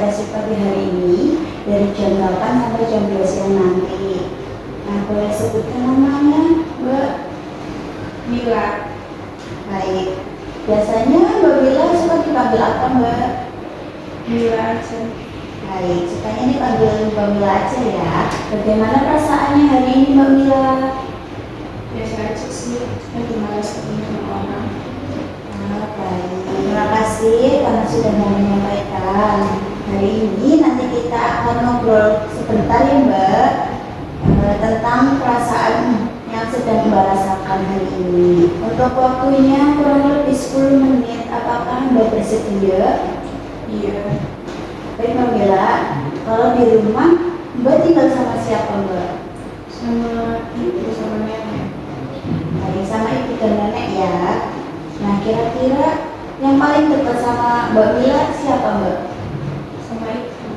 basic pagi hari ini dari jam 8 sampai jam 2 siang nanti. Nah, boleh sebutkan namanya, Mbak? Mila. Baik. Biasanya Mbak Mila suka dipanggil apa, Mbak? Mila aja. Baik, sukanya dipanggil Mbak Mila aja ya. Bagaimana perasaannya hari ini, Mbak Mila? Biasa aja sih, lagi malas ketemu sama orang. Baik, terima kasih karena sudah mau menyampaikan. Hari ini nanti kita akan ngobrol sebentar ya Mbak, tentang perasaan yang sedang Mbak rasakan hari ini. Untuk waktunya kurang lebih 10 menit, apakah Mbak bersedia? Iya. Baik Mbak Mila, kalau di rumah Mbak tinggal sama siapa Mbak? Sama ibu sama nenek. Baik, sama ibu dan nenek ya. Nah, kira-kira yang paling dekat sama Mbak Mila siapa Mbak? Sama ibu.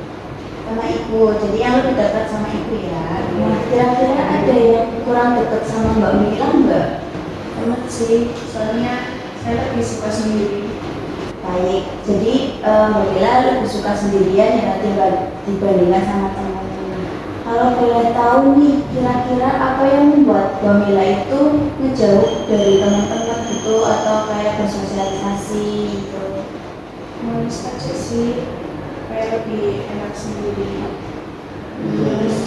Sama ibu, jadi yang lebih dekat sama ibu ya. Nah, kira-kira ada yang kurang dekat sama Mbak Mila Mbak? Temen sih, soalnya saya lebih suka sendiri. Baik, jadi Mbak Mila lebih suka sendirian ya dibandingkan sama teman-teman. Kalau boleh tahu nih, kira-kira apa yang membuat Mbak Mila itu ngejauh dari teman-teman gitu atau kayak bersosialisasi gitu? Malas aja sih, kayak lebih enak sendiri. Terus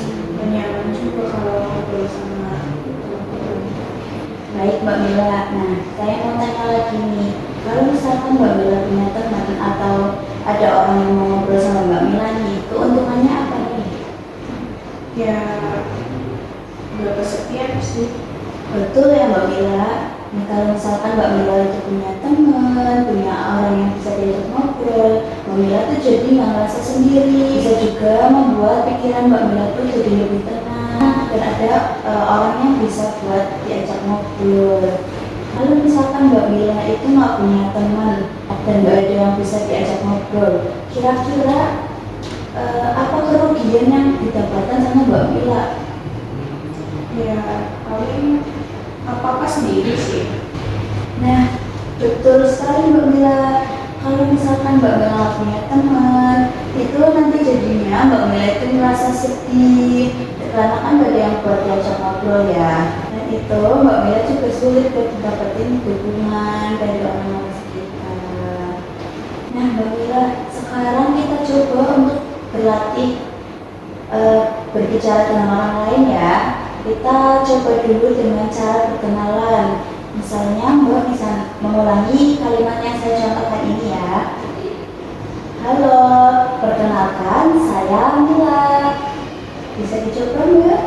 nyaman juga kalau ngobrol sama teman-teman. Baik Mbak Mila, nah saya mau tanya lagi nih, kalau misalkan Mbak Mila punya teman atau ada orang yang mau ngobrol sama Mbak Mila nih, keuntungannya apa nih? Ya, nggak kesepian sih. Betul ya Mbak Mila. Nah, kalau misalkan Mbak Mila itu punya teman, punya orang yang bisa diajak ngobrol, Mbak Mila tuh jadi nggak ngerasa sendiri. Bisa juga membuat pikiran Mbak Mila tuh jadi lebih tenang dan ada orang yang bisa buat diajak ngobrol. Kalau misalkan Mbak Mila itu nggak punya teman dan nggak ada yang bisa diajak ngobrol, kira-kira apa kerugian yang didapatkan sama Mbak Mila? Ya, paling apa-apa sendiri sih. Nah, betul sekali Mbak Mila. Kalau misalkan Mbak Mila punya teman, itu nanti jadinya Mbak Mila itu merasa sedih karena kan gak ada yang buat diajak ngobrol ya. Dan itu Mbak Mila juga sulit buat dapetin dukungan dari orang-orang sekitar. Nah Mbak Mila, sekarang kita coba untuk berlatih berbicara dengan orang lain ya. Kita coba dulu dengan cara perkenalan. Misalnya Mbak bisa mengulangi kalimat yang saya contohkan ini ya. Halo, perkenalkan saya Mila. Bisa dicoba Mbak?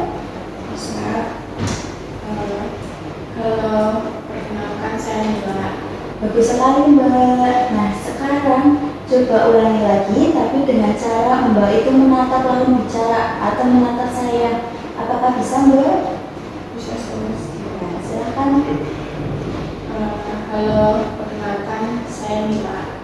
Bisa. Halo, perkenalkan saya Mila. Bagus sekali Mbak. Nah sekarang coba ulangi lagi tapi dengan cara Mbak itu menatap lalu bicara atau menatap saya. Apakah bisa Mbak? Bisa terus. Nah, silakan. Halo, perkenalkan saya Mila.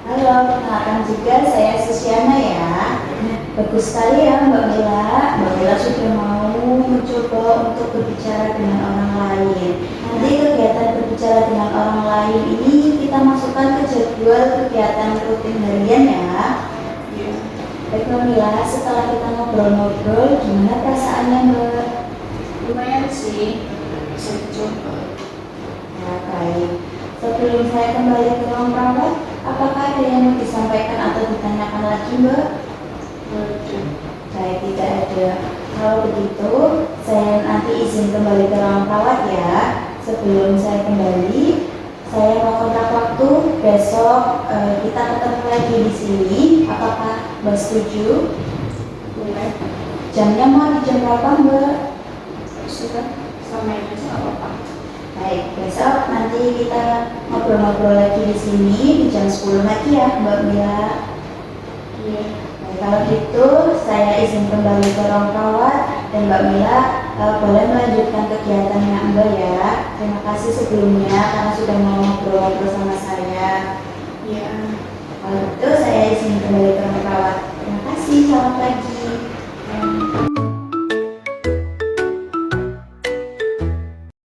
Halo, perkenalkan juga saya Susiana ya. Nah, bagus sekali ya Mbak Mila. Mbak Mila sudah mau mencoba untuk berbicara dengan orang lain. Nanti kegiatan berbicara dengan orang lain ini kita masukkan ke jadwal kegiatan rutin harian ya. Iya. Baik Mbak Mila, setelah kita ngobrol-ngobrol, gimana perasaannya Mbak? Lumayan sih, bisa dicoba. Ya, baik. Sebelum saya kembali ke ruang perawat, apakah ada yang mau disampaikan atau ditanyakan lagi Mbak? Waduh. Baik, tidak ada. Kalau begitu, saya nanti izin kembali ke ruang perawat ya. Sebelum saya kembali, saya mau kontak waktu besok kita ketemu lagi di sini. Apakah Mbak setuju? Boleh. Jamnya mau di jam berapa Mbak? Sudah, samain aja nggak apa-apa. Baik, besok nanti kita ngobrol-ngobrol lagi di sini di jam 10 lagi ya Mbak Mila. Iya. Baik, kalau gitu saya izin kembali ke ruang perawat dan Mbak Mila boleh melanjutkan kegiatannya Mbak ya. Terima kasih sebelumnya karena sudah mau ngobrol-ngobrol sama saya. Iya. Kalau gitu saya izin kembali ke ruang perawat. Terima kasih, selamat pagi.